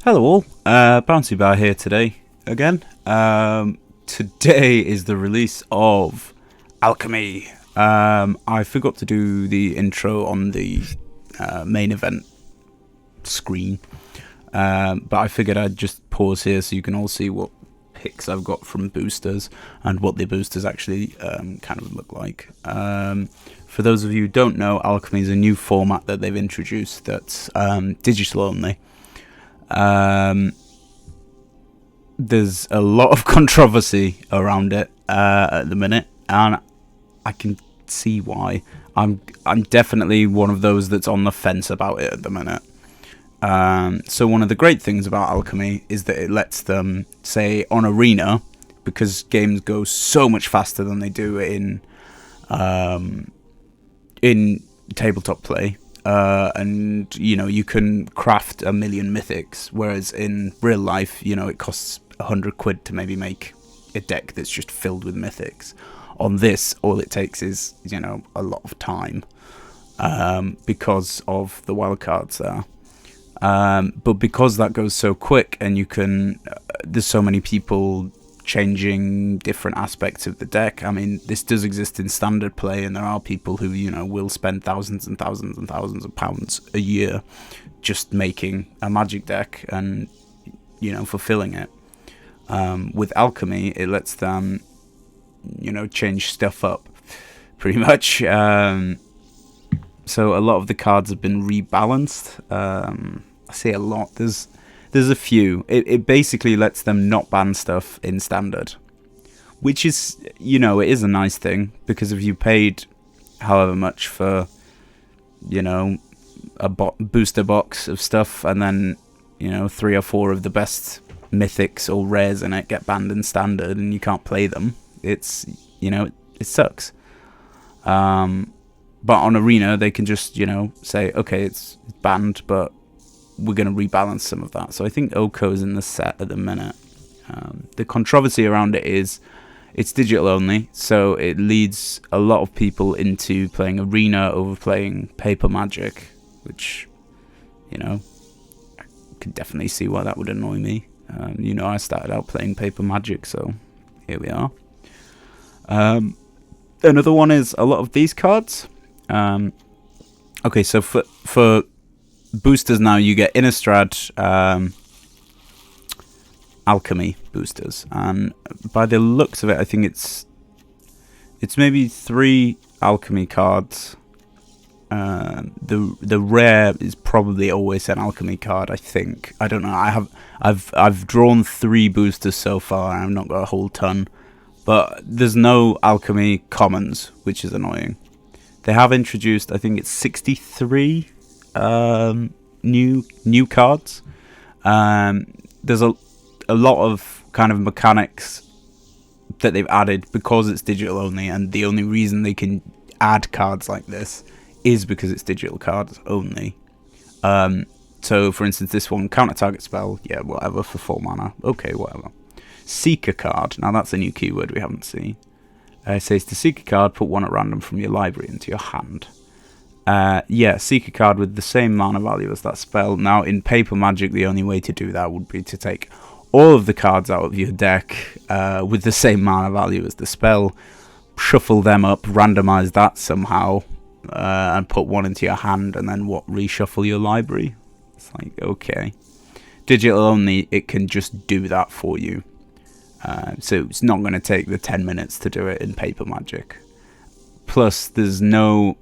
Hello all, Bouncy Bar here today again. Today is the release of Alchemy. I forgot to do the intro on the main event screen, but I figured I'd just pause here so you can all see what picks I've got from boosters and what the boosters actually kind of look like. For those of you who don't know, Alchemy is a new format that they've introduced that's digital only. There's a lot of controversy around it at the minute, and I can see why. I'm definitely one of those that's on the fence about it at the minute. So one of the great things about Alchemy is that it lets them say on Arena, because games go so much faster than they do in tabletop play. And you can craft 1 million mythics, whereas in real life, it costs 100 quid to maybe make a deck that's just filled with mythics. On this, all it takes is a lot of time, because of the wildcards there. But because that goes so quick, and there's so many people changing different aspects of the deck. I mean, this does exist in standard play, and there are people who will spend thousands and thousands and thousands of pounds a year just making a magic deck and fulfilling it. With Alchemy, it lets them change stuff up pretty much. So a lot of the cards have been rebalanced. I say a lot. There's a few. It basically lets them not ban stuff in standard, which is, it is a nice thing, because if you paid however much for, a booster box of stuff, and then, 3 or 4 of the best mythics or rares in it get banned in standard and you can't play them, it's, it sucks. But on Arena, they can just, say, okay, it's banned, but we're going to rebalance some of that. So I think oooh is in the set at the minute. The controversy around it is it's digital only, so it leads a lot of people into playing Arena over playing Paper Magic, which, I could definitely see why that would annoy me. I started out playing Paper Magic, so here we are. Another one is a lot of these cards. Okay, so for boosters now, you get Innistrad Alchemy boosters, and by the looks of it, I think it's maybe 3 Alchemy cards. The rare is probably always an Alchemy card, I think. I don't know. I've drawn 3 boosters so far, and I've not got a whole ton, but there's no Alchemy commons, which is annoying. They have introduced, I think it's 63 new cards. There's a lot of kind of mechanics that they've added because it's digital only, and the only reason they can add cards like this is because it's digital cards only. So for instance, this one, counter target spell, yeah, whatever, for 4 mana, okay, whatever. Seek a card, now that's a new keyword we haven't seen. It says to seek a card, put 1 at random from your library into your hand. Yeah, seek a card with the same mana value as that spell. Now, in Paper Magic, the only way to do that would be to take all of the cards out of your deck with the same mana value as the spell, shuffle them up, randomize that somehow, and put 1 into your hand, and then reshuffle your library. It's like, okay. Digital only, it can just do that for you. So it's not going to take the 10 minutes to do it in Paper Magic. Plus, there's no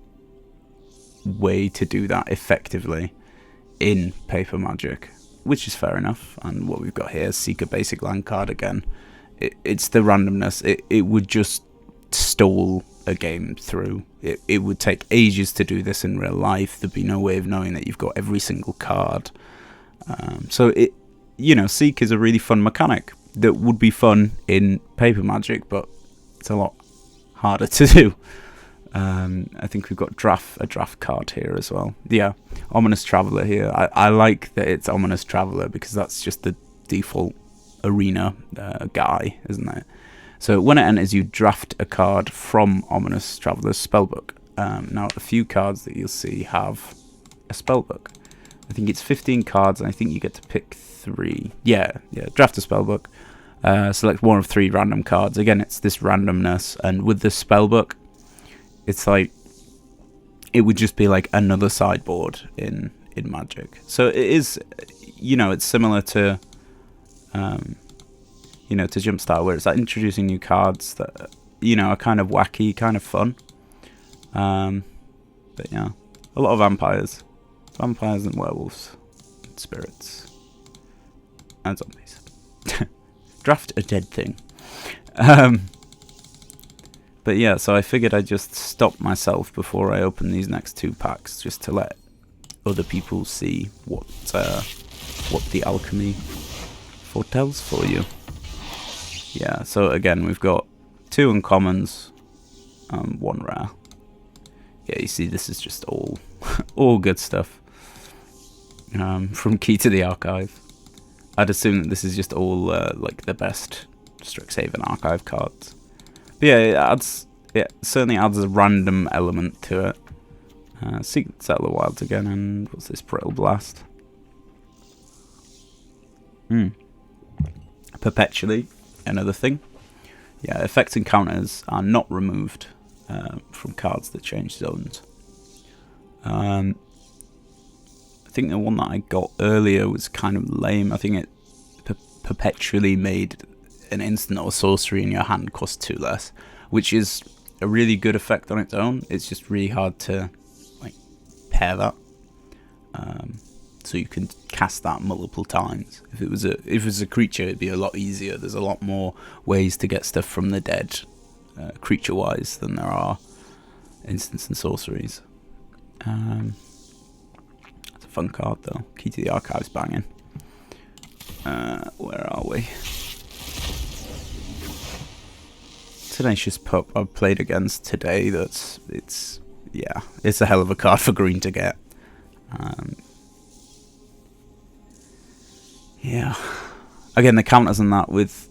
way to do that effectively in Paper Magic, which is fair enough. And what we've got here is seek a basic land card again. It's the randomness. It would just stall a game through. It would take ages to do this in real life. There'd be no way of knowing that you've got every single card. So seek is a really fun mechanic that would be fun in Paper Magic, but it's a lot harder to do. I think we've got a draft card here as well. Yeah, Ominous Traveler here. I like that it's Ominous Traveler, because that's just the default Arena guy, isn't it? So when it enters, you draft a card from Ominous Traveler's spellbook. Now, a few cards that you'll see have a spellbook. I think it's 15 cards, and I think you get to pick 3. Yeah. Draft a spellbook. Select one of 3 random cards. Again, it's this randomness, and with the spellbook, it's like it would just be like another sideboard in Magic. So it is, it's similar to, to Jumpstart, where it's like introducing new cards that, are kind of wacky, kind of fun. But yeah, a lot of vampires and werewolves, and spirits, and zombies. Draft a dead thing. But yeah, so I figured I'd just stop myself before I open these next 2 packs, just to let other people see what the alchemy foretells for you. Yeah, so again, we've got 2 uncommons, 1 rare. Yeah, you see, this is just all good stuff. From Key to the Archive. I'd assume that this is just all like the best Strixhaven Archive cards. But yeah, it certainly adds a random element to it. Secret Settler Wilds again, and what's this? Brittle Blast. Perpetually, another thing. Yeah, effects and counters are not removed from cards that change zones. I think the one that I got earlier was kind of lame. I think it perpetually made an instant or sorcery in your hand cost 2 less, which is a really good effect on its own. It's just really hard to like pair that, so you can cast that multiple times. If it was a creature, it'd be a lot easier. There's a lot more ways to get stuff from the dead, creature-wise, than there are instants and sorceries. It's a fun card though. Key to the Archive's banging. Where are we? Tenacious Pup I've played against today. It's a hell of a card for green to get. Yeah. Again, the counters on that with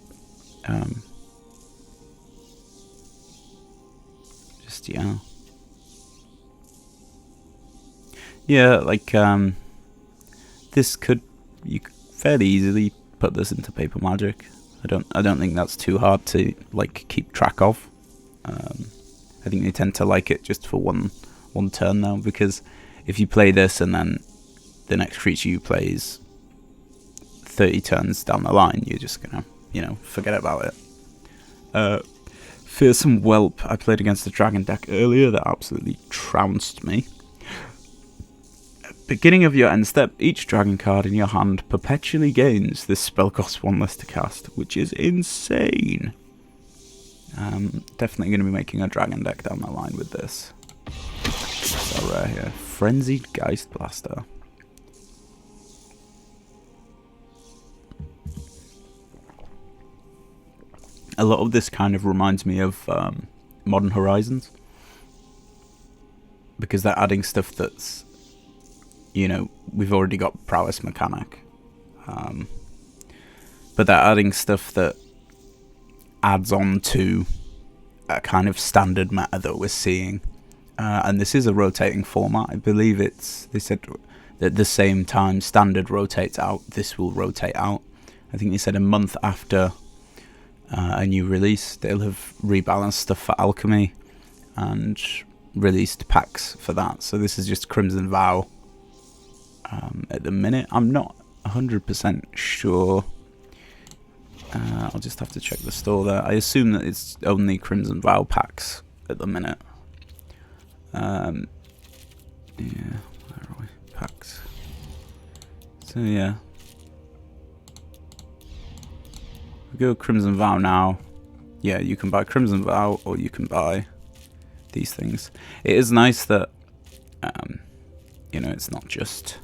like this you could fairly easily put this into Paper Magic. I don't think that's too hard to like keep track of. I think they tend to like it just for one turn though, because if you play this and then the next creature you play is 30 turns down the line, you're just gonna forget about it. Fearsome Whelp I played against the Dragon deck earlier that absolutely trounced me. Beginning of your end step, each dragon card in your hand perpetually gains this spell cost 1 less to cast, which is insane. Definitely going to be making a dragon deck down the line with this. So rare here. Frenzied Geist Blaster. A lot of this kind of reminds me of Modern Horizons, because they're adding stuff that's, we've already got prowess mechanic, but they're adding stuff that adds on to a kind of standard meta that we're seeing, and this is a rotating format. I believe they said that at the same time standard rotates out, this will rotate out. I think they said a month after a new release they'll have rebalanced stuff for Alchemy and released packs for that. So this is just Crimson Vow. At the minute, I'm not 100% sure. I'll just have to check the store there. I assume that it's only Crimson Vow packs at the minute. Yeah, where are we? Packs. So yeah. We go Crimson Vow now. Yeah, you can buy Crimson Vow or you can buy these things. It is nice that, it's not just...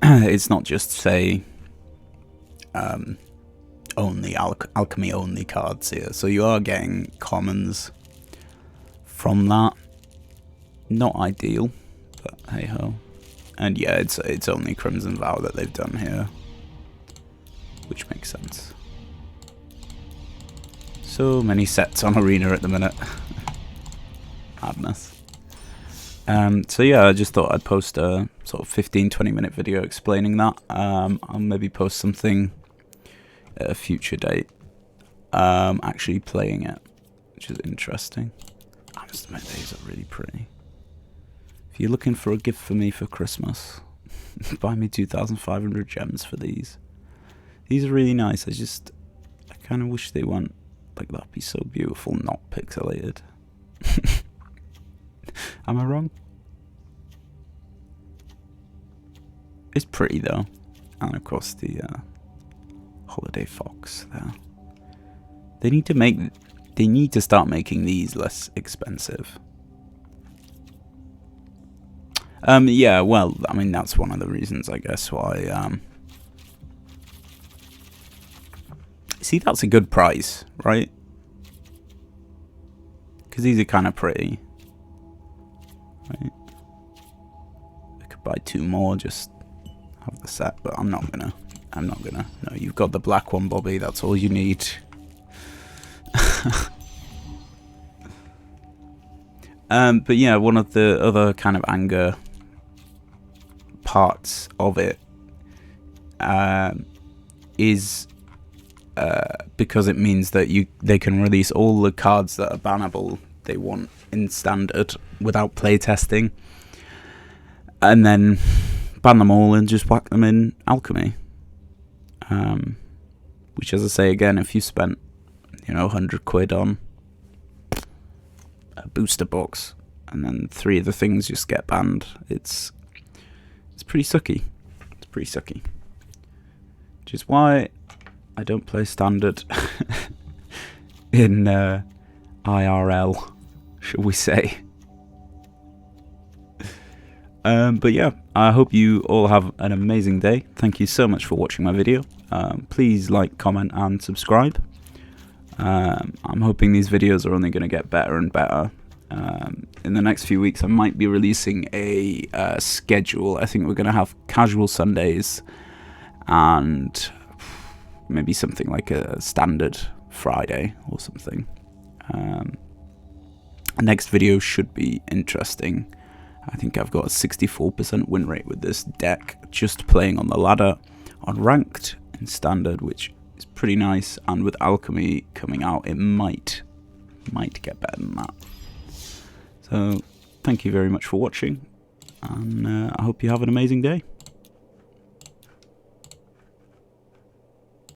it's not just, say, only alchemy only cards here. So you are getting commons from that. Not ideal, but hey ho. And yeah, it's only Crimson Vow that they've done here, which makes sense. So many sets on Arena at the minute. Madness. So yeah, I just thought I'd post a sort of 15-20 minute video explaining that. I'll maybe post something at a future date, actually playing it, which is interesting. I must admit, these are really pretty. If you're looking for a gift for me for Christmas, buy me 2,500 gems for these. These are really nice. I kind of wish they weren't like that'd be so beautiful, not pixelated. Am I wrong? It's pretty though. And of course the holiday fox there. They need to start making these less expensive. Yeah, well, I mean that's one of the reasons I guess why see, that's a good price, right? Because these are kind of pretty. Right? I could buy 2 more, just have the set, but I'm not gonna. No, you've got the black one, Bobby. That's all you need. But yeah, one of the other kind of anger parts of it is because it means that they can release all the cards that are bannable they want in standard without playtesting, and then ban them all and just whack them in Alchemy. Which, as I say again, if you spent 100 quid on a booster box and then 3 of the things just get banned, it's pretty sucky. It's pretty sucky. Which is why I don't play standard in IRL, shall we say. But yeah, I hope you all have an amazing day. Thank you so much for watching my video. Please like, comment and subscribe. I'm hoping these videos are only going to get better and better. In the next few weeks I might be releasing a schedule. I think we're going to have casual Sundays and maybe something like a standard Friday or something. Next video should be interesting. I think I've got a 64% win rate with this deck, just playing on the ladder on ranked and standard, which is pretty nice. And with Alchemy coming out, it might get better than that. So thank you very much for watching, and I hope you have an amazing day.